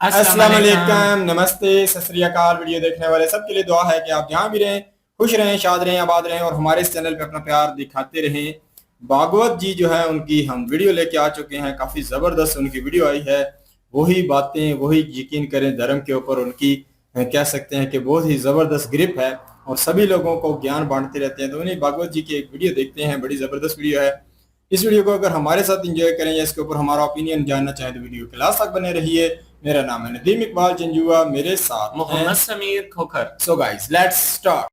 अस्सलाम वालेकुम, नमस्ते, सत श्री अकाल। वीडियो देखने वाले सबके लिए दुआ है कि आप जहाँ भी रहें खुश रहें, शाद रहें, आबाद रहें और हमारे इस चैनल पे अपना प्यार दिखाते रहें। भागवत जी जो है उनकी हम वीडियो लेके आ चुके हैं, काफ़ी ज़बरदस्त उनकी वीडियो आई है। वही बातें, वही यकीन करें धर्म के ऊपर उनकी कह सकते हैं कि बहुत ही ज़बरदस्त ग्रिप है और सभी लोगों को ज्ञान बांटते रहते हैं। तो उन्हीं भागवत जी की एक वीडियो देखते हैं, बड़ी ज़बरदस्त वीडियो है। इस वीडियो को अगर हमारे साथ एंजॉय करें या इसके ऊपर हमारा ओपिनियन जानना चाहें तो वीडियो के लास्ट तक बने रहिए। मेरा नाम है नदीम इकबाल जंजुआ, मेरे साथ Mohammad Sameer Khokhar. So guys let's start.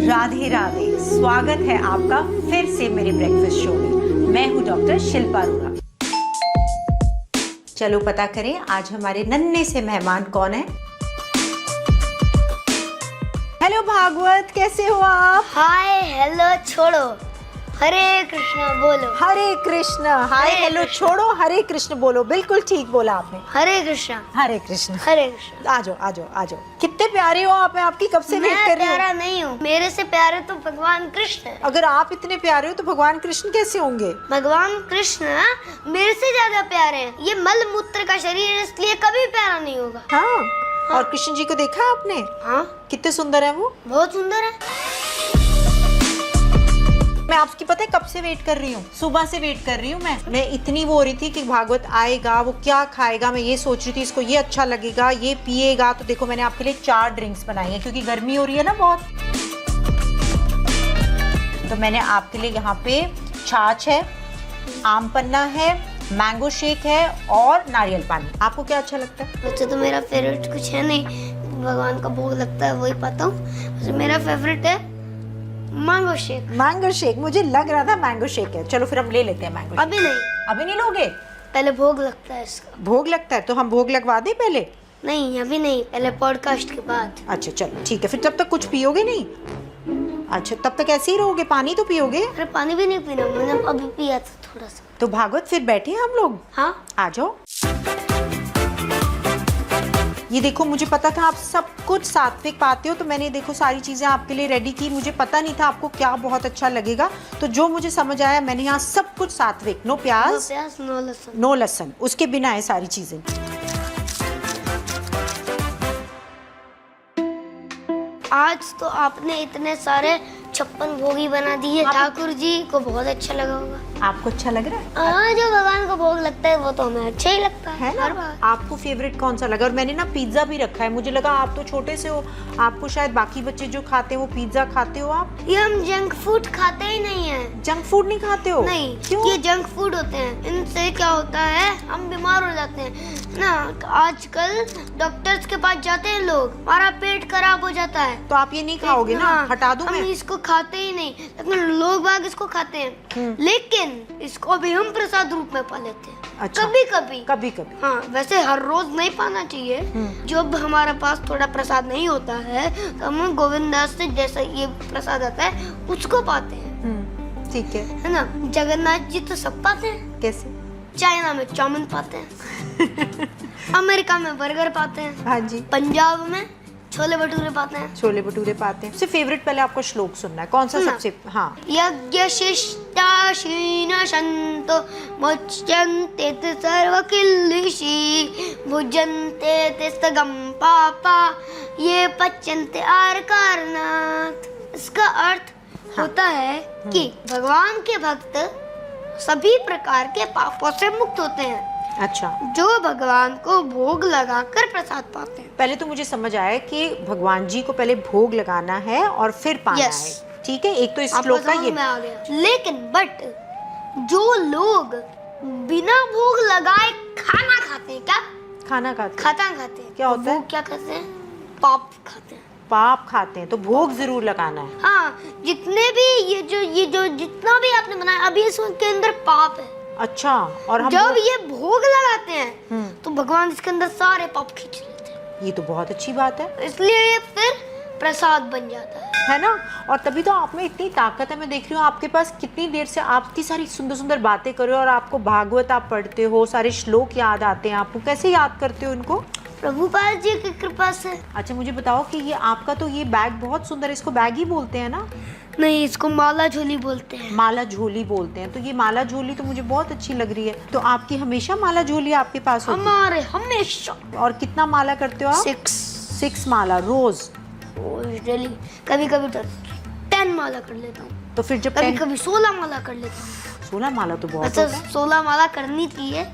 Radhe Radhe, स्वागत है आपका फिर से मेरे ब्रेकफास्ट शो में। मैं हूं डॉक्टर शिल्पा अरोड़ा। चलो पता करें आज हमारे नन्हे से मेहमान कौन है। हेलो भागवत, कैसे हो आप? हाय हेलो छोड़ो, हरे कृष्णा बोलो। हरे कृष्ण। हाय हेलो छोड़ो, हरे कृष्ण बोलो। बिल्कुल ठीक बोला आपने। हरे कृष्णा हरे कृष्ण। हरे कृष्णा। आ जाओ आ जाओ आ जाओ। कितने प्यारे हो आप, मैं आपकी कब से वेट कर रही हूँ। प्यारा नहीं हूँ, मेरे से प्यारे तो भगवान कृष्ण है। अगर आप इतने प्यारे हो तो भगवान कृष्ण कैसे होंगे? भगवान कृष्ण मेरे से ज्यादा प्यारे हैं। ये मल मूत्र का शरीर है, इसलिए कभी प्यारा नहीं होगा। हाँ। और कृष्ण जी को देखा है आपने? हाँ। कितने सुंदर है वो? बहुत सुंदर है। मैं आपकी पता है कब से वेट कर रही हूँ, सुबह से वेट कर रही हूँ। मैं इतनी वो हो रही थी कि भागवत आएगा, वो क्या खाएगा। मैं ये सोच रही थी इसको ये अच्छा लगेगा, ये पिएगा। तो देखो मैंने आपके लिए 4 ड्रिंक्स बनाई है क्योंकि गर्मी हो रही है ना बहुत। तो मैंने आपके लिए यहाँ पे छाछ है, आम पन्ना है, मैंगो शेक है और नारियल पानी। आपको क्या अच्छा लगता है? वैसे तो मेरा फेवरेट कुछ है नहीं, भगवान का भोग लगता है वही पाता हूँ। मेरा फेवरेट है मैंगो शेक। मैंगो शेक, मुझे लग रहा था मैंगो शेक है। चलो फिर हम ले लेते हैं मैंगो शेक। अभी नहीं। अभी नहीं लोगे? पहले भोग लगता है इसका। भोग लगता है तो हम भोग लगवा दें पहले? नहीं अभी नहीं, पहले पॉडकास्ट के बाद। अच्छा चलो ठीक है, फिर तब तक कुछ पियोगे नहीं? अच्छा तब तक ऐसे ही रहोगे, पानी तो पियोगे? अरे पानी भी नहीं पीना, मैंने अभी पिया था थोड़ा सा। तो भागवत फिर बैठे हम लोग। हाँ आ जाओ। ये देखो मुझे पता था आप सब कुछ सात्विक पाते हो, तो मैंने देखो सारी चीजें आपके लिए रेडी की। मुझे पता नहीं था आपको क्या बहुत अच्छा लगेगा, तो जो मुझे समझ आया मैंने यहाँ सब कुछ सात्विक, नो प्याज नो लहसुन। नो लहसुन, उसके बिना है सारी चीजें। आज तो आपने इतने सारे 56 भोगी बना दिए, ठाकुर जी को बहुत अच्छा लगा होगा। आपको अच्छा लग रहा है? हाँ, जो भगवान को भोग लगता है वो तो हमें अच्छा ही लगता है ना? हर बार। आपको फेवरेट कौन सा लगा? और मैंने ना पिज्जा भी रखा है, मुझे लगा आप तो छोटे से हो, आपको शायद बाकी बच्चे जो खाते हैं वो पिज्जा खाते हो आप। ये हम जंक फूड खाते ही नहीं है। जंक फूड नहीं खाते हो? नहीं। क्यों? ये जंक फूड होते हैं, इनसे क्या होता है हम बीमार हो जाते हैं ना। आजकल डॉक्टर्स के पास जाते हैं लोग, हमारा पेट खराब हो जाता है। तो आप ये नहीं खाओगे ना? हटा दूं मैं? हम इसको खाते ही नहीं, लेकिन लोग बाग इसको खाते हैं। लेकिन इसको भी हम प्रसाद रूप में पा लेते हैं। अच्छा। कभी कभी। कभी कभी। हाँ, वैसे हर रोज नहीं पाना चाहिए। जब हमारे पास थोड़ा प्रसाद नहीं होता है तो हम गोविंद दास से जैसा ये प्रसाद आता है उसको पाते हैं। ठीक है ना। जगन्नाथ जी तो सब पाते हैं। कैसे? चाइना में चाउमीन पाते हैं, अमेरिका में बर्गर पाते हैं, हाँ जी, पंजाब में छोले भटूरे पाते हैं। छोले भटूरे पाते हैं। सबसे फेवरिट पहले आपको श्लोक सुनना है, कौन सा सबसे? हाँ। यज्ञशिष्टाशीन शन्तो मुच्यन्ते ते सर्वकिल्बिषि भुजन्ते ते सगम पापा ये पच्यन्ते आरकारणात्। इसका अर्थ होता है कि भगवान के भक्त सभी प्रकार के पापों से मुक्त होते हैं। अच्छा। जो भगवान को भोग लगाकर प्रसाद पाते हैं। पहले तो मुझे समझ आया कि भगवान जी को पहले भोग लगाना है और फिर पाना है। ठीक है, एक तो इस श्लोक का ये आ गया। लेकिन बट जो लोग बिना भोग लगाए खाना खाते हैं, क्या खाना खाते हैं क्या होता है? क्या खाते हैं? पाप खाते हैं। पाप खाते हैं, तो भोग जरूर लगाना है। हाँ, जितने भी ये जो जितना भी आपने बनाया अभी इसके अंदर पाप है। अच्छा। और हम जब ये भोग लगाते हैं तो भगवान इसके अंदर सारे पाप खींच लेते हैं। ये तो बहुत अच्छी बात है, इसलिए ये फिर प्रसाद बन जाता है ना। और तभी तो आप में इतनी ताकत है। मैं देख रही हूँ आपके पास कितनी देर से आप इतनी सारी सुंदर सुंदर बातें कर रहे हो और आपको भागवत आप पढ़ते हो, सारे श्लोक याद आते हैं आपको। कैसे याद करते हो इनको? प्रभुपाद जी की कृपा से। अच्छा मुझे बताओ कि ये आपका तो ये बैग बहुत सुंदर है, इसको बैग ही बोलते हैं ना? नहीं, इसको माला झोली बोलते हैं। माला झोली बोलते हैं। तो ये माला झोली तो मुझे बहुत अच्छी लग रही है। तो आपकी हमेशा माला झोली आपके पास होती है? हमारे हमेशा। और कितना माला करते हो आप? 6 माला रोज? डेली। कभी कभी तो 10 माला कर लेता हूँ। तो फिर जब कभी कभी 16 माला कर लेता हूँ। 16 माला तो बहुत अच्छा, होता है। 16 माला करनी चाहिए।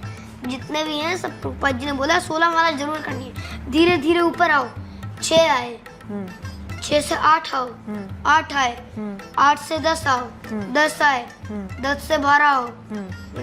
जितने भी हैं सब प्रभुपाद जी ने बोला 16 माला जरूर करनी है। धीरे धीरे ऊपर आओ। 6 आए, 6 से 8 आओ, 8 आए, 8 से 10 आओ, 10 आए, 10 से 12 आओ,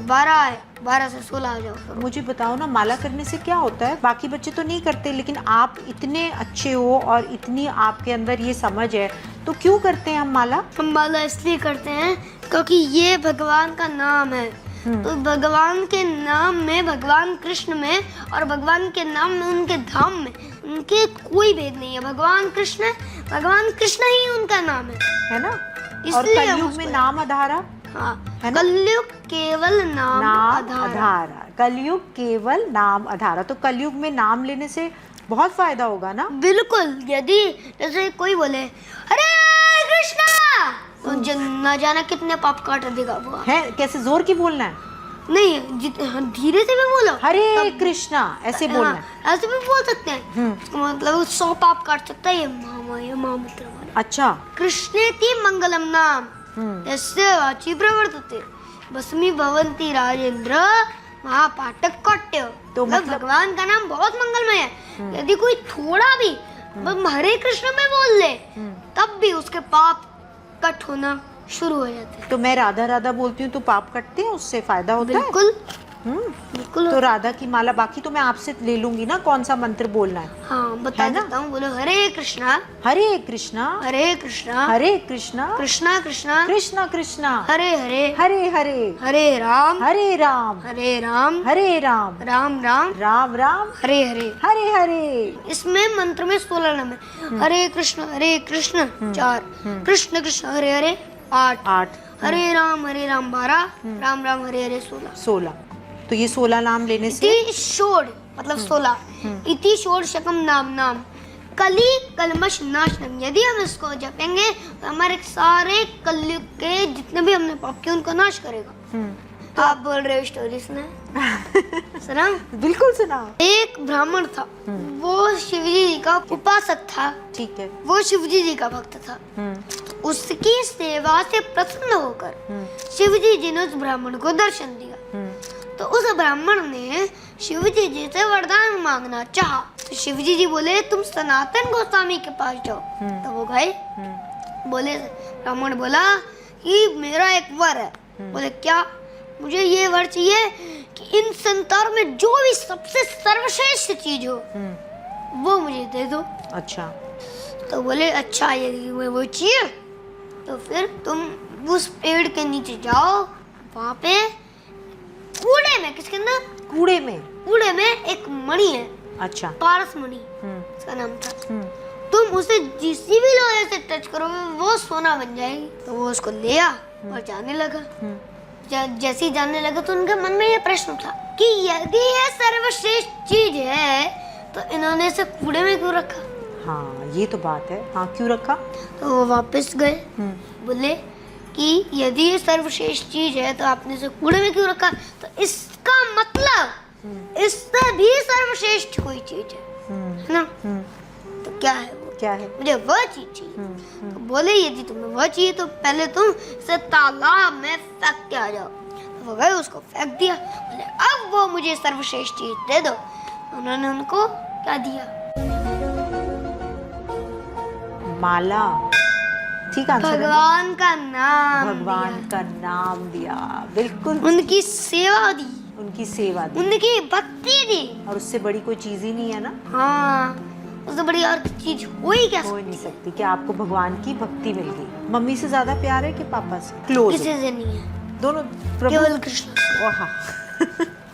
12 आए, 12 से 16 आ जाओ। मुझे बताओ ना, माला करने से क्या होता है? बाकी बच्चे तो नहीं करते, लेकिन आप इतने अच्छे हो और इतनी आपके अंदर ये समझ है, तो क्यों करते हैं हम माला? हम माला इसलिए करते हैं क्योंकि ये भगवान का नाम है। तो भगवान के नाम में, भगवान कृष्ण में और भगवान के नाम में, उनके धाम में, उनके कोई भेद नहीं है। भगवान कृष्ण है, भगवान कृष्ण ही उनका नाम है ना? और इसलिए हम कलयुग उसको- में नाम आधारा? हाँ, है ना? कलयुग केवल नाम आधारा। कलयुग केवल नाम आधारा। तो कलयुग में नाम लेने से बहुत फायदा होगा ना? बिल्कुल। यदि जैसे कोई बोले हरे कृष्णा, तो न जाना कितने पाप काट देगा वो। है कैसे? जोर की बोलना है? नहीं, धीरे से भी बोलो। हरे कृष्णा ऐसे बोलना है? हाँ, ऐसे भी बोल सकते हैं। इसका मतलब 100 पाप काट सकता है ये महामंत्र वाला। अच्छा। कृष्णेति मंगलम नाम यस्य वाचि प्रवर्तते भस्मी भवन्ति राजेंद्र महापाटक कट्य। तो मतलब भगवान का नाम बहुत मंगलमय है। यदि कोई थोड़ा भी हरे कृष्ण में बोल ले, तब भी उसके पाप कट होना शुरू हो जाते हैं। तो मैं राधा राधा बोलती हूँ तो पाप कटते हैं? उससे फायदा होता है? बिल्कुल बिल्कुल। तो राधा की माला बाकी तो मैं आपसे ले लूंगी ना, कौन सा मंत्र बोलना है? हाँ, बता देता हूँ। बोलो हरे कृष्णा हरे कृष्णा हरे कृष्णा हरे कृष्णा कृष्णा कृष्णा कृष्णा कृष्णा हरे हरे हरे हरे हरे राम हरे राम हरे राम हरे राम राम राम राम राम हरे हरे हरे हरे। इसमें मंत्र में 16 नाम है। हरे कृष्ण 4, कृष्ण कृष्ण हरे हरे 8, हरे राम 12, राम राम हरे हरे 16। तो ये 16 नाम लेने से इति षोड़ मतलब 16। इति षोडशकम नाम कली कलमश नाशनम। यदि हम इसको जपेंगे तो हमारे सारे कलयुग के जितने भी हमने पाप किए उनको नाश करेगा। तो आप बोल रहे हो स्टोरी सुना? बिल्कुल सुना। एक ब्राह्मण था, वो शिवजी जी का उपासक था। ठीक है। वो शिवजी जी का भक्त था। उसकी सेवा से प्रसन्न होकर शिवजी जी ने उस ब्राह्मण को दर्शन दिया। तो उस ब्राह्मण ने शिवजी जी से वरदान मांगना चाहा। तो शिवजी जी बोले तुम सनातन गोस्वामी के पास जाओ। तो वो गए। बोले, ब्राह्मण बोला कि मेरा एक वर है। बोले क्या? मुझे ये वर चाहिए कि इन संसार में जो भी सबसे सर्वश्रेष्ठ चीज हो वो मुझे दे दो। अच्छा। तो बोले अच्छा, ये वो चाहिए तो फिर तुम उस पेड़ के नीचे जाओ। वहाँ पे कूड़े में, किसके अंदर? कूड़े में एक मणि है। अच्छा। पारस मणि उसका नाम था। तुम उसे जिसी भी लोहे से टच करोगे वो सोना बन जाएगी। तो वो उसको लिया और जाने लगा। जैसे ही जाने लगा तो उनके मन में ये प्रश्न उठा कि यदि ये सर्वश्रेष्ठ चीज है तो इन्होंने इसे कूड़े में क्यों रखा? हाँ, ये तो बात है। हाँ, क्यों रखा? तो वो वापस गए। बोले कि यदि ये सर्वश्रेष्ठ चीज है तो आपने इसे कूड़े में क्यों रखा? तो इसका मतलब इससे भी सर्वश्रेष्ठ कोई चीज है ना? तो क्या है वो? क्या है? मुझे वह चीज चाहिए। तो बोले यदि तुम्हें वह चाहिए तो पहले तुम इसे तालाब में फेंक के आ जाओ। तो वो गए, उसको फेंक दिया। बोले अब वो मुझे सर्वश्रेष्ठ चीज दे दो। उन्होंने उनको क्या दिया? माला। ठीक आंसर है। भगवान का नाम भगवान का नाम दिया। बिल्कुल। उनकी सेवा दी, उनकी सेवा दी उनकी भक्ति दी। और उससे बड़ी कोई चीज ही नहीं है ना? हाँ, उससे बड़ी और चीज हो ही क्या हो ही नहीं सकती कि आपको भगवान की भक्ति मिल गई। मम्मी से ज्यादा प्यार है कि पापा से? क्लोज किसी से नहीं है, दोनों केवल कृष्ण से। वाह।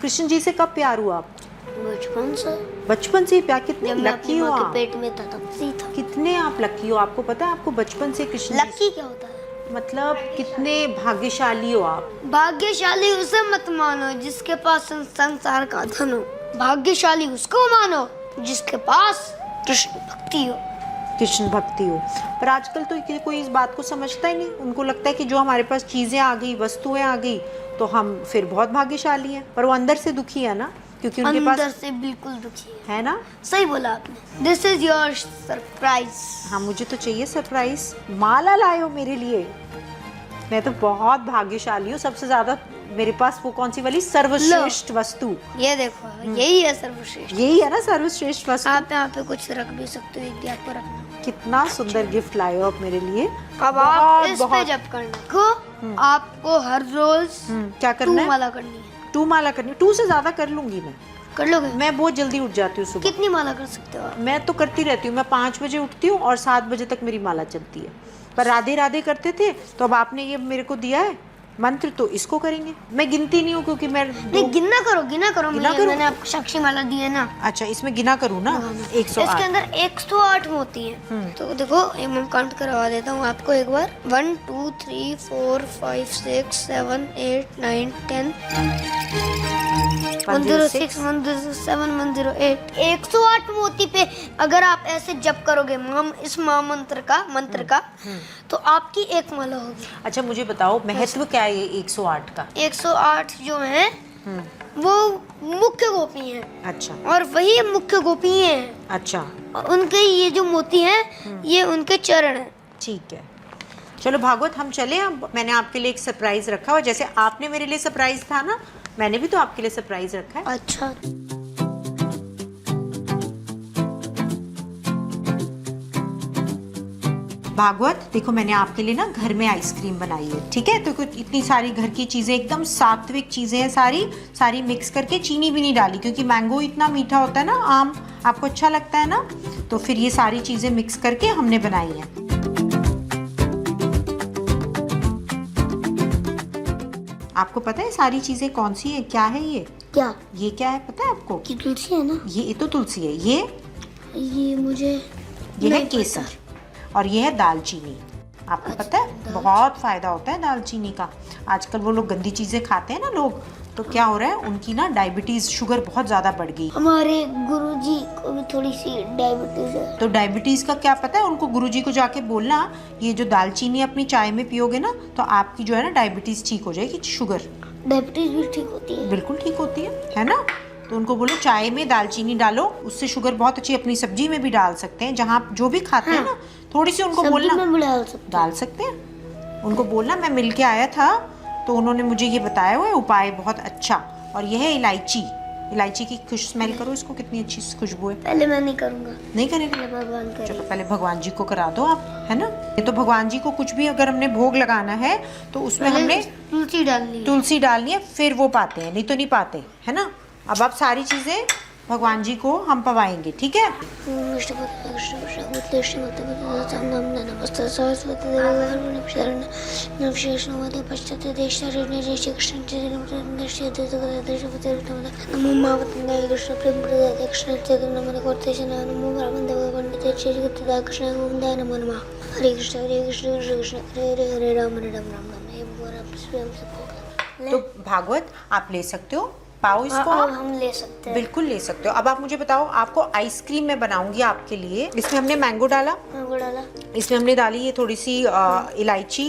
कृष्ण जी से कब प्यार हुआ आपको? बचपन से। बचपन से ही प्यार? कितने जब मैं लकी अपनी हो माँ के आप। पेट में था तब से ही था। कितने आप लकी हो। आपको पता है आपको बचपन से कृष्ण जी लकी क्या होता है? मतलब कितने भाग्यशाली हो आप। भाग्यशाली उसे मत मानो जिसके पास संसार का धन हो। भाग्यशाली उसको मानो जिसके पास कृष्ण भक्ति हो। कृष्ण भक्ति हो। पर आजकल तो कोई इस बात को समझता ही नहीं। उनको लगता है कि जो हमारे पास चीज़ें आ गई, वस्तुएं आ गई, तो हम फिर बहुत भाग्यशाली हैं। पर वो अंदर से दुखी है ना, क्योंकि उनके अंदर पास से बिल्कुल दुखी है ना। सही बोला आपने। This is your surprise. हाँ, मुझे तो चाहिए सरप्राइज। माला लाए हो मेरे लिए, मैं तो बहुत भाग्यशाली हूँ। सबसे ज्यादा मेरे पास वो कौन सी वाली सर्वश्रेष्ठ वस्तु, ये देखो, यही है सर्वश्रेष्ठ। यही है ना सर्वश्रेष्ठ वस्तु। आप यहाँ पे कुछ रख भी सकते हो, एक ध्यान पर रखना। कितना सुंदर गिफ्ट लाए हो आप मेरे लिए। अब आप इस पे जब करना को आपको हर रोज क्या करना है? माला करनी है। 2 माला करनी। 2 से ज्यादा कर लूंगी मैं। कर लोगे? मैं बहुत जल्दी उठ जाती हूँ सुबह। कितनी माला कर सकते हो आप? मैं तो करती रहती हूँ। मैं 5 बजे उठती हूँ और 7 बजे तक मेरी माला चलती है। पर राधे राधे करते थे, तो अब आपने ये मेरे को दिया है मंत्र, तो इसको करेंगे। मैं गिनती नहीं हूँ क्योंकि मैं नहीं, गिनना करो, गिना करो। गिना करो? मैंने आपको साक्षी माला दी है ना। अच्छा, इसमें गिना करूँ ना? 108। इसके अंदर 108 मोती हैं। तो देखो, मैं काउंट करवा देता हूँ आपको एक बार। 1 2 3 4 5 6 7 8 9 10 106 107 108 108 मोती पे अगर आप ऐसे जप करोगे इस मंत्र का तो आपकी एक माला होगी। अच्छा, मुझे बताओ महत्व क्या है ये 108 का? 108 जो है वो मुख्य गोपी हैं। अच्छा और वही मुख्य गोपी हैं। अच्छा, और उनके ये जो मोती हैं ये उनके चरण हैं। ठीक है। चलो भागवत, हम चले। अब मैंने आपके लिए एक सरप्राइज रखा हुआ। जैसे आपने मेरे लिए सरप्राइज था ना, मैंने भी तो आपके लिए सरप्राइज रखा है। अच्छा, भागवत देखो, मैंने आपके लिए ना घर में आइसक्रीम बनाई है, ठीक है। तो कुछ इतनी सारी घर की चीजें, एकदम सात्विक चीजें हैं, सारी मिक्स करके, चीनी भी नहीं डाली, क्योंकि मैंगो इतना मीठा होता है ना, आम आपको अच्छा लगता है ना, तो फिर ये सारी चीजें मिक्स करके हमने बनाई है। आपको पता है सारी चीजें कौन सी है? क्या है ये? क्या ये क्या है पता है आपको? ये तुलसी है ना? ये तो तुलसी है। ये मुझे ये है केसर, और ये है दालचीनी। आपको पता है बहुत फायदा होता है दालचीनी का। आजकल वो लोग गंदी चीजें खाते हैं ना लोग, तो क्या हो रहा है, उनकी ना डायबिटीज, शुगर बहुत ज्यादा बढ़ गई। हमारे गुरुजी को भी थोड़ी सी डायबिटीज है। तो डायबिटीज का क्या पता है उनको? गुरुजी को जाके बोलना, ये जो दालचीनी अपनी चाय में पियोगे ना, तो आपकी जो है ना डायबिटीज ठीक हो जाएगी। शुगर, डायबिटीज भी ठीक होती है? बिल्कुल ठीक होती है ना। तो उनको बोलो चाय में दालचीनी डालो, उससे शुगर बहुत अच्छी। अपनी सब्जी में भी डाल सकते हैं, जहाँ आप जो भी खाते हैं ना, थोड़ी सी उनको बोलना डाल सकते हैं। उनको बोलना मैं मिल के आया था, तो उन्होंने मुझे ये बताया हुआ है उपाय बहुत अच्छा। और ये है इलायची की खुश स्मेल करो इसको, कितनी अच्छी खुशबू है। पहले मैं नहीं करूँगा। नहीं करेंगे? भगवान करे। चलो पहले भगवान जी को करा दो आप, है ना। ये तो भगवान जी को कुछ भी अगर हमने भोग लगाना है तो उसमें हमने तुलसी डालनी है, फिर वो पाते हैं, नहीं तो नहीं पाते, है ना। अब आप सारी चीजें भगवान जी को हम पवाएंगे, ठीक है। हरे कृष्ण हरे कृष्ण कृष्ण कृष्ण हरे हरे राम राम तो भागवत आप ले सकते हो, पाओ इसको। हम ले सकते हैं। बिल्कुल ले सकते हो। अब आप मुझे बताओ, आपको आइसक्रीम मैं बनाऊंगी आपके लिए। इसमें हमने मैंगो डाला, इसमें हमने डाली ये थोड़ी सी इलायची,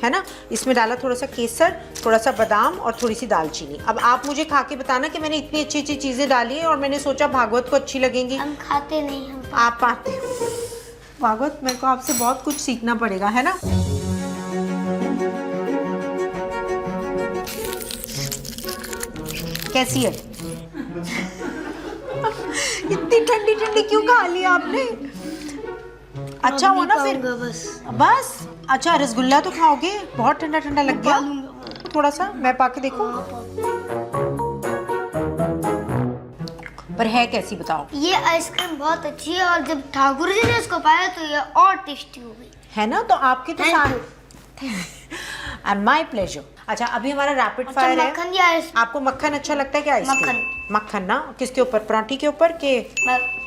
है ना। इसमें डाला थोड़ा सा केसर, थोड़ा सा बादाम और थोड़ी सी दालचीनी। अब आप मुझे खा के बताना कि मैंने इतनी अच्छी अच्छी चीजें डाली है और मैंने सोचा भागवत को अच्छी लगेंगी। हम खाते नहीं, हम आप पाते हो। भागवत, मेरे को आपसे बहुत कुछ सीखना पड़ेगा, है ना। कैसी है? इतनी ठंडी ठंडी क्यों खा ली आपने? अच्छा हुआ ना फिर? बस अच्छा, रसगुल्ला तो खाओगे? बहुत ठंडा ठंडा लग गया थोड़ा सा, मैं पाके देखूं। पर है कैसी बताओ? ये आइसक्रीम बहुत अच्छी है, और जब ठाकुर जी ने इसको पाया तो ये और टेस्टी हो गई, है ना। तो आपके तो साथ एंड माय प्लेजर। अच्छा, अभी हमारा रैपिड फायर है। मक्खन या आपको मक्खन अच्छा लगता है क्या? मक्खन ना, किसके ऊपर? पराठे के ऊपर के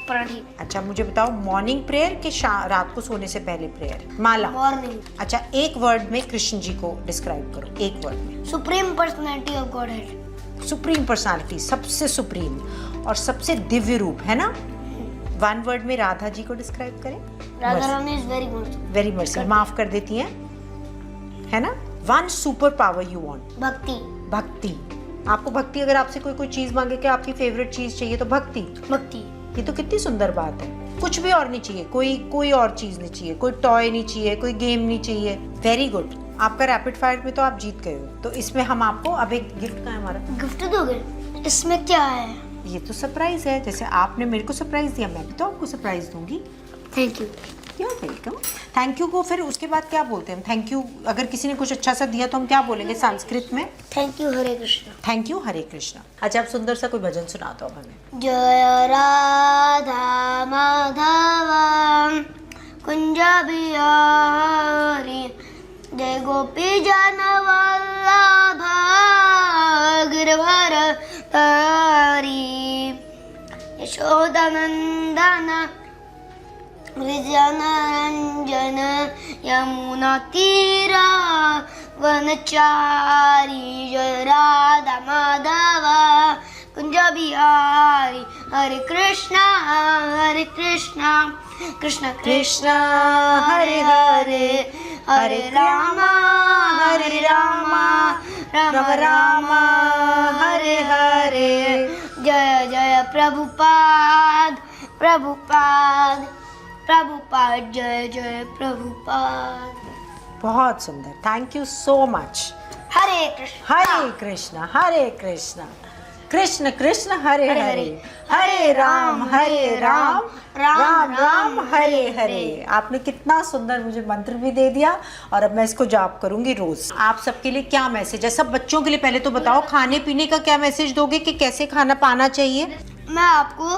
पराठे? अच्छा, मुझे बताओ, मॉर्निंग प्रेयर के रात को सोने से पहले प्रेयर? माला। मॉर्निंग। अच्छा, एक वर्ड में कृष्ण जी को डिस्क्राइब करो, एक वर्ड में। Supreme personality of God head. Supreme personality, सबसे सुप्रीम और सबसे दिव्य रूप, है ना। वन वर्ड में राधा जी को डिस्क्राइब करें। Radha Rani is very good. Very mercy, माफ कर देती हैं, है ना। One super power you want. भक्ति। भक्ति। आपको भक्ति, अगर आपसे कोई चीज मांगे कि आपकी फेवरेट चीज चाहिए तो भक्ति। भक्ति। ये तो कितनी सुंदर बात है। कुछ भी और नहीं चाहिए, कोई और चीज नहीं चाहिए, कोई टॉय नहीं चाहिए, कोई गेम नहीं चाहिए। Very good. आपका रैपिड फायर में तो आप जीत गए हो, तो इसमें हम आपको अब एक गिफ्ट का है हमारा। गिफ्ट दोगे? इसमें क्या है? ये तो सरप्राइज है, जैसे आपने मेरे को सरप्राइज दिया, मैं भी तो आपको सरप्राइज दूंगी। Thank you. You are welcome. Thank you को फिर उसके बाद क्या बोलते हैं? थैंक यू अगर किसी ने कुछ अच्छा सा दिया तो हम क्या बोलेंगे संस्कृत में? Thank you Hare Krishna. Thank you Hare Krishna. अच्छा, आप सुंदर सा कोई भजन सुना दो अब हमें। जय राधा माधव कुंज बिहारी, जय गोपी जन वल्लभ गिरधर तारी, यशोदनंदन विजयरंजन यमुना तीरा वनचारी, जय राधा माधव कुंज बिहारी, हरे कृष्णा कृष्ण कृष्ण हरे हरे, हरे राम राम राम हरे हरे, जय जय प्रभुपाद प्रभुपाद प्रभुपाद, जय जय प्रभुपाद। बहुत सुंदर, थैंक यू सो मच। हरे कृष्ण हरे कृष्णा हरे कृष्णा, कृष्ण कृष्ण हरे हरे, हरे राम राम राम हरे हरे। आपने कितना सुंदर मुझे मंत्र भी दे दिया और अब मैं इसको जाप करूंगी रोज। आप सबके लिए क्या मैसेज है? सब बच्चों के लिए पहले तो बताओ, खाने पीने का क्या मैसेज दोगे कि कैसे खाना पाना चाहिए? मैं आपको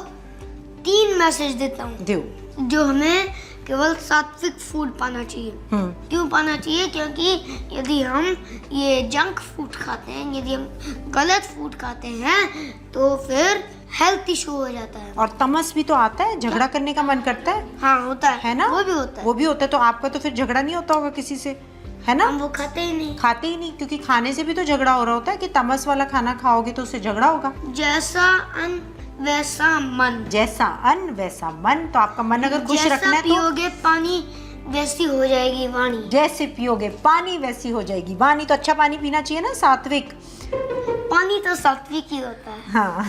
3 मैसेज देता हूँ दो। जो हमें केवल सात्विक फूड पाना चाहिए। क्यों पाना चाहिए? क्योंकि यदि हम ये जंक फूड खाते हैं, यदि हम गलत फूड खाते हैं तो फिर हेल्थ इशू हो जाता है। और तमस भी तो आता है, झगड़ा करने का मन करता है। हाँ होता है ना? वो भी होता है। वो भी होता है। तो आपका तो फिर झगड़ा नहीं होता होगा किसी से, है ना? हम वो खाते ही नहीं। खाते ही नहीं, क्योंकि खाने से भी तो झगड़ा हो रहा होता है कि तमस वाला खाना खाओगे तो उससे झगड़ा होगा। जैसा अन्न वैसा मन। जैसा अन्न वैसा मन। तो आपका मन अगर खुश रखना है तो पियोगे पानी वैसी हो जाएगी वाणी। जैसे पियोगे पानी वैसी हो जाएगी वाणी। तो अच्छा पानी पीना चाहिए ना, सात्विक। पानी तो सात्विक ही होता है। हाँ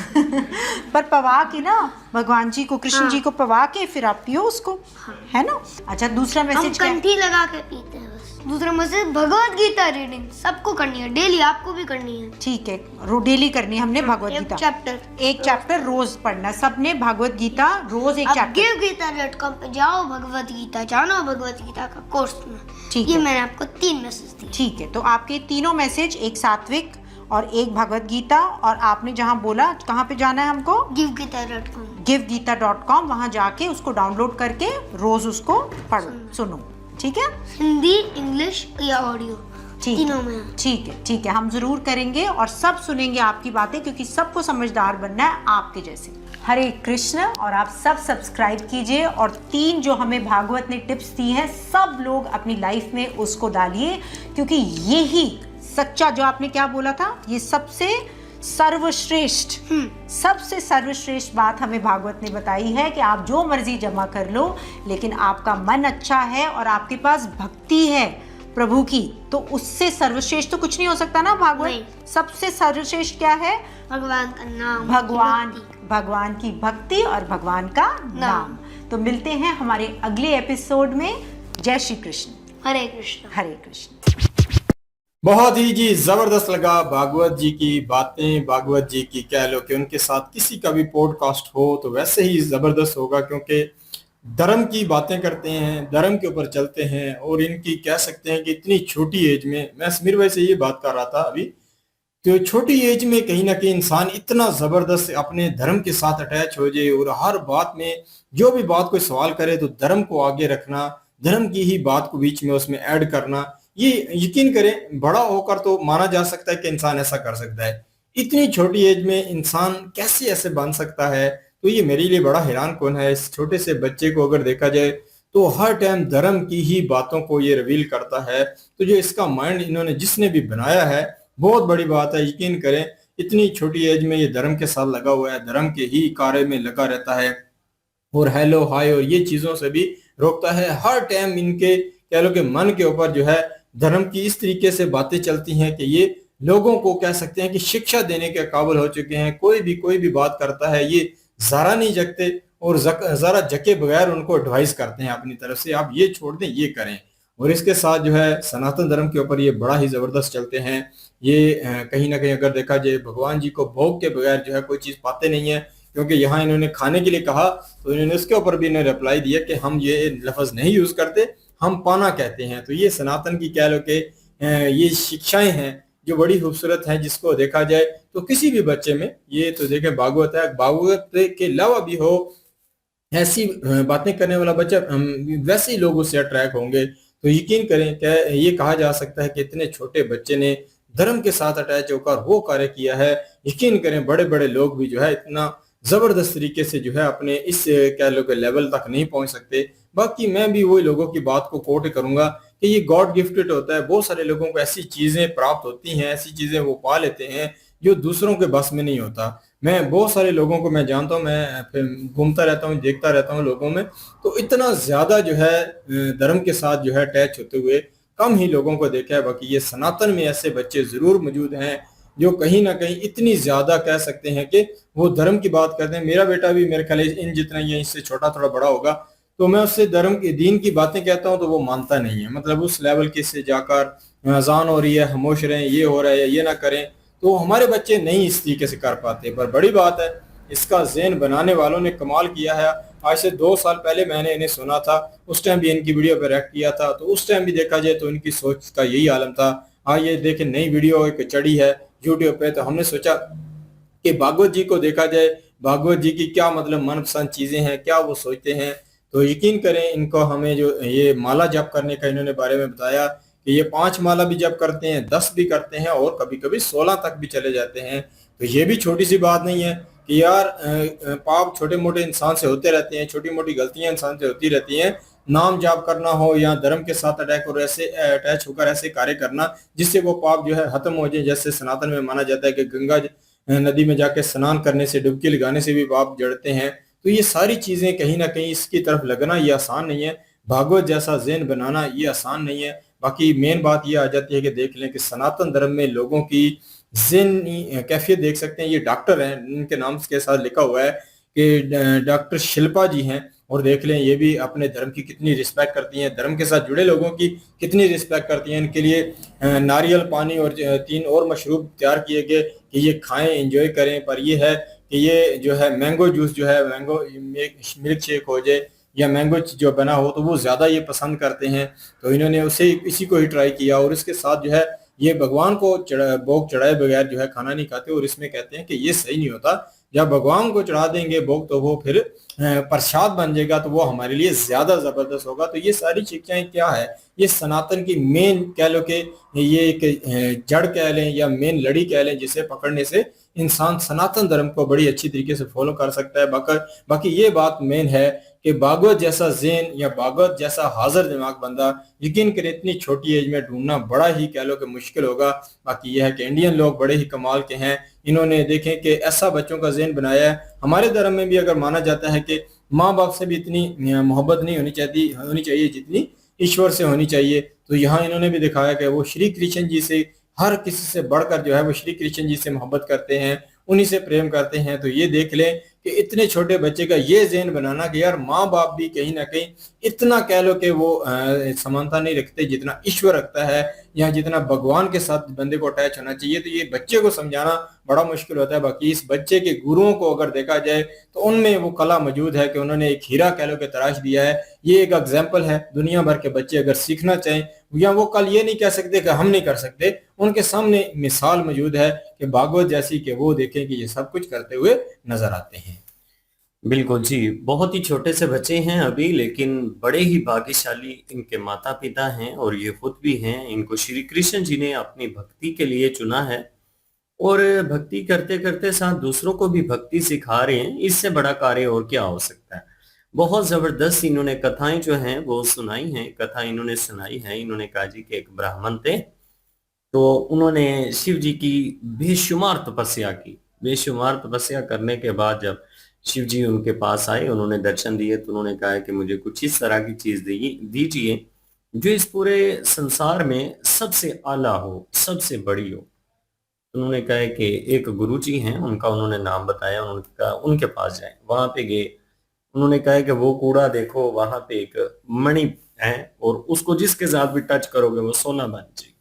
पर पवा के ना भगवान जी को, कृष्ण जी को पवा के फिर आप पियो उसको, है ना? अच्छा, दूसरा मैसेज क्या? कंठी लगा के पीते हैं बस। दूसरा मैसेज भगवत गीता रीडिंग सबको करनी है, डेली आपको भी करनी है। ठीक है, डेली करनी है हमने भगवत गीता। एक चैप्टर रोज पढ़ना है सबने, भगवत गीता रोज एक चैप्टर। givegita.com पे जाओ, भगवत गीता जानो, भगवत गीता का कोर्स में। ठीक ये है, मैंने आपको 3 मैसेज दिए। ठीक है। तो आपके तीनों मैसेज, एक सात्विक और एक भगवत गीता, और आपने जहाँ बोला कहाँ पे जाना है हमको? givegita.com। givegita.com, वहाँ जाके उसको डाउनलोड करके रोज उसको पढ़ो, सुनो। ठीक है? हिंदी, इंग्लिश या ऑडियो, ठीक तीनों में। ठीक है, ठीक है, हम जरूर करेंगे और सब सुनेंगे आपकी बातें, क्योंकि सबको समझदार बनना है आपके जैसे। हरे कृष्ण। और आप सब सब्सक्राइब कीजिए और 3 जो हमें भागवत ने टिप्स दी हैं सब लोग अपनी लाइफ में उसको डालिए, क्योंकि यही सच्चा, जो आपने क्या बोला था, ये सबसे सर्वश्रेष्ठ सबसे सर्वश्रेष्ठ बात हमें भागवत ने बताई है कि आप जो मर्जी जमा कर लो, लेकिन आपका मन अच्छा है और आपके पास भक्ति है प्रभु की, तो उससे सर्वश्रेष्ठ तो कुछ नहीं हो सकता ना भागवत। सबसे सर्वश्रेष्ठ क्या है? भगवान का नाम, भगवान की भक्ति और भगवान का नाम। तो मिलते हैं हमारे अगले एपिसोड में। जय श्री कृष्ण। हरे कृष्ण। हरे कृष्ण। बहुत ही जी जबरदस्त लगा भागवत जी की बातें, भागवत जी की कह लो कि उनके साथ किसी का भी पॉडकास्ट हो तो वैसे ही जबरदस्त होगा, क्योंकि धर्म की बातें करते हैं, धर्म के ऊपर चलते हैं। और इनकी कह सकते हैं कि इतनी छोटी एज में, मैं समीर भाई से ये बात कर रहा था अभी, कि छोटी एज में कहीं ना कहीं इंसान इतना जबरदस्त अपने धर्म के साथ अटैच हो जाए और हर बात में जो भी बात कोई सवाल करे तो धर्म को आगे रखना, धर्म की ही बात को बीच में उसमें ऐड करना, ये यकीन करें बड़ा होकर तो माना जा सकता है कि इंसान ऐसा कर सकता है। इतनी छोटी एज में इंसान कैसे ऐसे बन सकता है, तो ये मेरे लिए बड़ा हैरान कौन है। इस छोटे से बच्चे को अगर देखा जाए तो हर टाइम धर्म की ही बातों को ये रिवील करता है। तो जो इसका माइंड इन्होंने जिसने भी बनाया है, बहुत बड़ी बात है। यकीन करें इतनी छोटी एज में ये धर्म के साथ लगा हुआ है, धर्म के ही कार्य में लगा रहता है। और हेलो हाय और ये चीजों से भी रोकता है। हर टाइम इनके कह लो कि मन के ऊपर जो है धर्म की इस तरीके से बातें चलती हैं कि ये लोगों को कह सकते हैं कि शिक्षा देने के काबिल हो चुके हैं। कोई भी बात करता है ये जरा नहीं जगते और जरा जके बगैर उनको एडवाइस करते हैं अपनी तरफ से, आप ये छोड़ दें ये करें। और इसके साथ जो है सनातन धर्म के ऊपर ये बड़ा ही जबरदस्त चलते हैं। ये कहीं ना कहीं अगर देखा जाए भगवान जी को भोग के बगैर जो है कोई चीज पाते नहीं है, क्योंकि यहाँ इन्होंने खाने के लिए कहा तो इन्होंने उसके ऊपर भी इन्होंने रिप्लाई दिया कि हम ये लफ्ज नहीं यूज करते, हम पाना कहते हैं। तो ये सनातन की कह लो कि ये शिक्षाएं हैं जो बड़ी खूबसूरत हैं, जिसको देखा जाए तो किसी भी बच्चे में ये तो देखे भागवत है, भागवत के अलावा भी हो ऐसी बातें करने वाला बच्चा वैसे ही लोग उससे अट्रैक्ट होंगे। तो यकीन करें क्या ये कहा जा सकता है कि इतने छोटे बच्चे ने धर्म के साथ अटैच होकर वो कार्य किया है। यकीन करें बड़े बड़े लोग भी जो है इतना जबरदस्त तरीके से जो है अपने इस कह लो के लेवल तक नहीं पहुंच सकते। बाकी मैं भी वही लोगों की बात को कोट करूंगा कि ये गॉड गिफ्टेड होता है। बहुत सारे लोगों को ऐसी चीजें प्राप्त होती हैं, ऐसी चीजें वो पा लेते हैं जो दूसरों के बस में नहीं होता। मैं बहुत सारे लोगों को मैं जानता हूँ, मैं फिर घूमता रहता हूँ, देखता रहता हूँ लोगों में, तो इतना ज्यादा जो है धर्म के साथ जो है अटैच होते हुए कम ही लोगों को देखा है। बाकी ये सनातन में ऐसे बच्चे जरूर मौजूद हैं जो कहीं ना कहीं इतनी ज्यादा कह सकते हैं कि वो धर्म की बात करते हैं। मेरा बेटा भी मेरे ख्याल इन जितना ही है, इससे छोटा थोड़ा बड़ा होगा, तो मैं उससे धर्म की दीन की बातें कहता हूँ तो वो मानता नहीं है। मतलब उस लेवल के से जाकर अजान हो रही है खामोश रहें, ये हो रहा है, ये ना करें, तो हमारे बच्चे नहीं इस तरीके से कर पाते। पर बड़ी बात है इसका ज़हन बनाने वालों ने कमाल किया है। आज से 2 साल पहले मैंने इन्हें सुना था, उस टाइम भी इनकी वीडियो पर रिएक्ट किया था, तो उस टाइम भी देखा जाए तो इनकी सोच का यही आलम था। आज ये देखें नई वीडियो एक चढ़ी है यूट्यूब पे, तो हमने सोचा कि भागवत जी को देखा जाए, भागवत जी की क्या मतलब मनपसंद चीजें हैं, क्या वो सोचते हैं। तो यकीन करें इनको हमें जो ये माला जप करने का इन्होंने बारे में बताया कि ये 5 माला भी जप करते हैं, 10 भी करते हैं और कभी कभी 16 तक भी चले जाते हैं। तो ये भी छोटी सी बात नहीं है कि यार पाप छोटे मोटे इंसान से होते रहते हैं, छोटी मोटी गलतियां इंसान से होती रहती हैं। नाम जाप करना हो या धर्म के साथ अटैच होकर ऐसे कार्य करना जिससे वो पाप जो है खत्म हो जाए। जैसे सनातन में माना जाता है कि गंगा नदी में जाके स्नान करने से, डुबकी लगाने से भी पाप जड़ते हैं। तो ये सारी चीजें कहीं ना कहीं इसकी तरफ लगना ये आसान नहीं है, भागवत जैसा ज़हन बनाना ये आसान नहीं है। बाकी मेन बात ये आ जाती है कि देख लें कि सनातन धर्म में लोगों की ज़हनी कैफियत देख सकते हैं। ये डॉक्टर हैं, इनके नाम के साथ लिखा हुआ है कि डॉक्टर शिल्पा जी हैं, और देख लें ये भी अपने धर्म की कितनी रिस्पेक्ट करती हैं, धर्म के साथ जुड़े लोगों की कितनी रिस्पेक्ट करती हैं। इनके लिए नारियल पानी और 3 और मशरूब तैयार किए गए कि ये खाएं, एंजॉय करें। पर ये है कि ये जो है मैंगो जूस जो है, मैंगो मिल्क शेक हो जाए या मैंगो जो बना हो, तो वो ज़्यादा ये पसंद करते हैं। तो इन्होंने उसे इसी को ही ट्राई किया, और इसके साथ जो है ये भगवान को भोग चढ़ाए बगैर जो है खाना नहीं खाते। और इसमें कहते हैं कि ये सही नहीं होता, जब भगवान को चढ़ा देंगे भोग तो वो फिर प्रसाद बन जाएगा, तो वो हमारे लिए ज्यादा जबरदस्त होगा। तो ये सारी शिक्षाएं क्या है, ये सनातन की मेन कह लो कि ये एक जड़ कह लें या मेन लड़ी कह लें, जिसे पकड़ने से इंसान सनातन धर्म को बड़ी अच्छी तरीके से फॉलो कर सकता है। बाकी ये बात मेन है कि भागवत जैसा ज़हन या भागवत जैसा हाजिर दिमाग बंदा यकीन करे इतनी छोटी एज में ढूंढना बड़ा ही कह लो कि मुश्किल होगा। बाकी यह है कि इंडियन लोग बड़े ही कमाल के हैं, इन्होंने देखें कि ऐसा बच्चों का ज़हन बनाया है। हमारे धर्म में भी अगर माना जाता है कि माँ बाप से भी इतनी मोहब्बत नहीं होनी चाहिए जितनी ईश्वर से होनी चाहिए। तो यहाँ इन्होंने भी दिखाया कि वो श्री कृष्ण जी से हर किसी से बढ़कर जो है वो श्री कृष्ण जी से मोहब्बत करते हैं, उन्हीं से प्रेम करते हैं। तो ये देख लें कि इतने छोटे बच्चे का ये ज़हन बनाना कि यार माँ बाप भी कहीं ना कहीं इतना कह लो कि वो समानता नहीं रखते जितना ईश्वर रखता है या जितना भगवान के साथ बंदे को अटैच होना चाहिए। तो ये बच्चे को समझाना बड़ा मुश्किल होता है। बाकी इस बच्चे के गुरुओं को अगर देखा जाए तो उनमें वो कला मौजूद है कि उन्होंने एक हीरा कह लो के तराश दिया है। ये एक एग्जाम्पल है, दुनिया भर के बच्चे अगर सीखना चाहें या वो कल ये नहीं कह सकते कि हम नहीं कर सकते, उनके सामने मिसाल मौजूद है कि भागवत जैसी कि वो देखें कि ये सब कुछ करते हुए नजर आते हैं। बिल्कुल जी, बहुत ही छोटे से बच्चे हैं अभी, लेकिन बड़े ही भाग्यशाली इनके माता पिता हैं और ये खुद भी हैं। इनको श्री कृष्ण जी ने अपनी भक्ति के लिए चुना है और भक्ति करते करते साथ दूसरों को भी भक्ति सिखा रहे हैं। इससे बड़ा कार्य और क्या हो सकता है। बहुत जबरदस्त इन्होंने कथाएं जो हैं वो सुनाई हैं। कथा इन्होंने सुनाई है, इन्होंने कहा जी के एक ब्राह्मण थे, तो उन्होंने शिव जी की बेशुमार तपस्या की। बेशुमार तपस्या करने के बाद जब शिव जी उनके पास आए, उन्होंने दर्शन दिए तो उन्होंने कहा कि मुझे कुछ इस तरह की चीज दीजिए जो इस पूरे संसार में सबसे आला हो, सबसे बड़ी हो। उन्होंने कहा कि एक गुरुजी हैं, उनका उन्होंने नाम बताया, उन्होंने कहा उनके पास जाएं। वहां पे गए, उन्होंने कहा कि वो कूड़ा देखो, वहां पे एक मणि है और उसको जिसके साथ भी टच करोगे वो सोना बन जाएगी।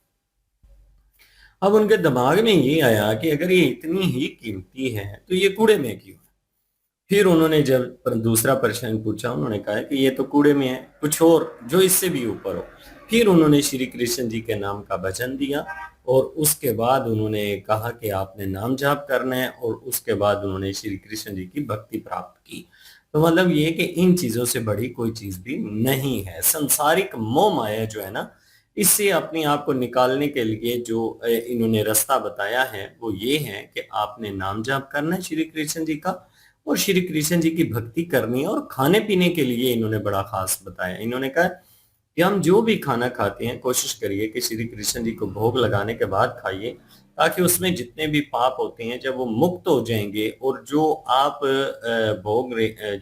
अब उनके दिमाग में ये आया कि अगर ये इतनी ही कीमती है तो ये कूड़े में क्यों है। फिर उन्होंने जब दूसरा प्रश्न पूछा, उन्होंने कहा कि ये तो कूड़े में है, कुछ और जो इससे भी ऊपर हो। फिर उन्होंने श्री कृष्ण जी के नाम का भजन दिया और उसके बाद उन्होंने कहा कि आपने नाम जाप करना है और उसके बाद उन्होंने श्री कृष्ण जी की भक्ति प्राप्त की। तो मतलब ये कि इन चीजों से बड़ी कोई चीज भी नहीं है। संसारिक मोह माया जो है ना, इससे अपने आप को निकालने के लिए जो इन्होंने रास्ता बताया है वो ये है कि आपने नाम जाप करना है श्री कृष्ण जी का और श्री कृष्ण जी की भक्ति करनी है। और खाने पीने के लिए इन्होंने बड़ा खास बताया। इन्होंने कहा कि हम जो भी खाना खाते हैं कोशिश करिए कि श्री कृष्ण जी को भोग लगाने के बाद खाइए, ताकि उसमें जितने भी पाप होते हैं जब वो मुक्त हो जाएंगे और जो आप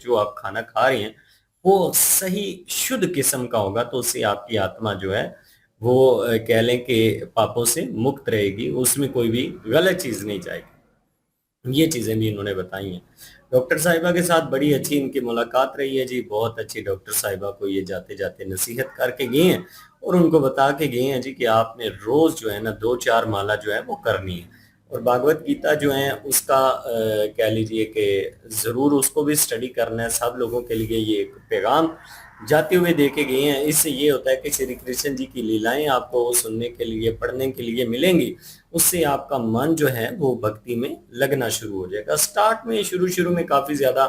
जो आप खाना खा रहे हैं वो सही शुद्ध किस्म का होगा, तो उससे आपकी आत्मा जो है वो कह लें कि पापों से मुक्त रहेगी, उसमें कोई भी गलत चीज नहीं जाएगी। ये चीजें भी इन्होंने बताई हैं। डॉक्टर साहिबा के साथ बड़ी अच्छी इनकी मुलाकात रही है जी। बहुत अच्छी डॉक्टर साहिबा को ये जाते जाते नसीहत करके गए हैं और उनको बता के गए हैं जी कि आपने रोज जो है ना 2-4 माला जो है वो करनी है। और भागवत गीता जो है उसका कह लीजिए कि जरूर उसको भी स्टडी करना है। सब लोगों के लिए ये एक पैगाम जाते हुए देखे गए हैं। इससे ये होता है कि श्री कृष्ण जी की लीलाएं आपको सुनने के लिए, पढ़ने के लिए मिलेंगी। उससे आपका मन जो है वो भक्ति में लगना शुरू हो जाएगा। स्टार्ट में शुरू में काफी ज्यादा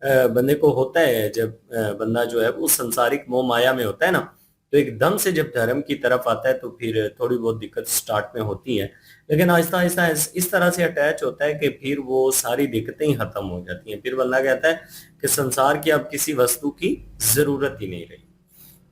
बंदे को होता है, जब बंदा जो है वो संसारिक मोह माया में होता है ना, तो एकदम से जब धर्म की तरफ आता है तो फिर थोड़ी बहुत दिक्कत स्टार्ट में होती है, लेकिन आहिस्ता आहिस्ता इस तरह से अटैच होता है कि फिर वो सारी दिक्कतें ही खत्म हो जाती हैं। फिर बंदा कहता है कि संसार की अब किसी वस्तु की जरूरत ही नहीं रही।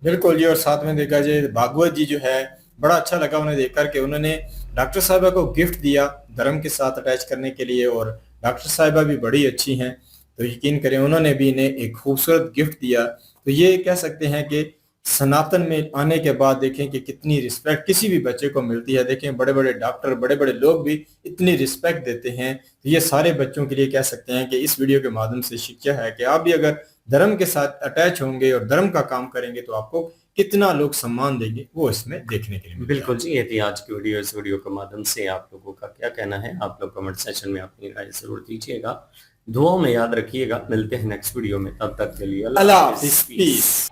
बिल्कुल जी। और साथ में देखा जाए भागवत जी जो है बड़ा अच्छा लगा उन्हें देखकर के उन्होंने डॉक्टर साहिबा को गिफ्ट दिया धर्म के साथ अटैच करने के लिए, और डॉक्टर साहिबा भी बड़ी अच्छी हैं, तो यकीन करें उन्होंने भी इन्हें एक खूबसूरत गिफ्ट दिया। तो ये कह सकते हैं कि सनातन में आने के बाद देखें कि कितनी रिस्पेक्ट किसी भी बच्चे को मिलती है। देखें बड़े बड़े डॉक्टर, बड़े बड़े लोग भी इतनी रिस्पेक्ट देते हैं। तो ये सारे बच्चों के लिए कह सकते हैं कि इस वीडियो के माध्यम से शिक्षा है कि आप भी अगर धर्म के साथ अटैच होंगे और धर्म का काम करेंगे तो आपको कितना लोग सम्मान देंगे वो इसमें देखने के लिए मिलता है। बिल्कुल जी, ये थी आज की वीडियो। इस वीडियो के माध्यम से आप लोगों का क्या कहना है, आप लोग कमेंट सेक्शन में अपनी राय जरूर दीजिएगा। दुआओं में याद रखिएगा। मिलते हैं नेक्स्ट वीडियो में, तब तक के लिए अल्लाह हाफिज़, पीस।